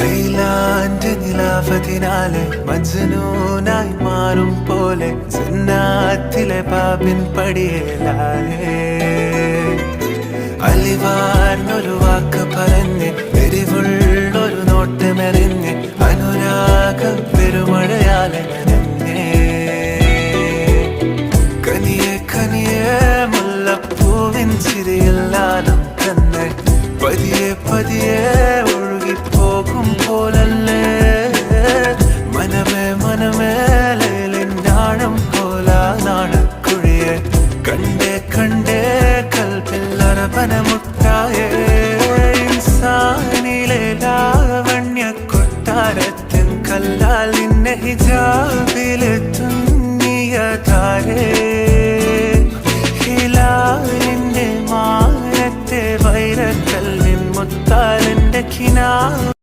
ലൈലാന്റെ നിലാവതിനാലെ മജ്നൂനായി മാറും പോലെ ജന്നാത്തിലെ ബാബിൻ പടിയേലാലേ അലിവാർന്നൊരു വാക്ക് പറഞ്ഞ് എരിവുള്ളൊരു നോട്ടമെറിഞ്ഞ് അനുരാഗ പെരുമഴയാലെ നനഞ്ഞേ കനിയെ കനിയെ മുല്ലപ്പൂവിൻ ചിരിയില്ലാലും തന്നെ പതിയെ പതിയെ ഒഴുകിപ്പോകും പോലല്ലേ മനമേ മനമേ ലൈലിനാഴം പോലാനാണ് കുഴിയെ കണ്ടേ കണ്ടേ കൽപ്പില്ലറപനമുട്ടായേ ഇൻസാനിലെ ലാവണ്യ കൊട്ടാരത്തിൻ കല്ലാൽ നിന്നെ ഹിജാബിലെ തുന്നിയ താരേ ഹിലാലിന്റെ മാനത്തെ വൈരക്കല്ലിൻ മുത്താലിന്റെ കിനാ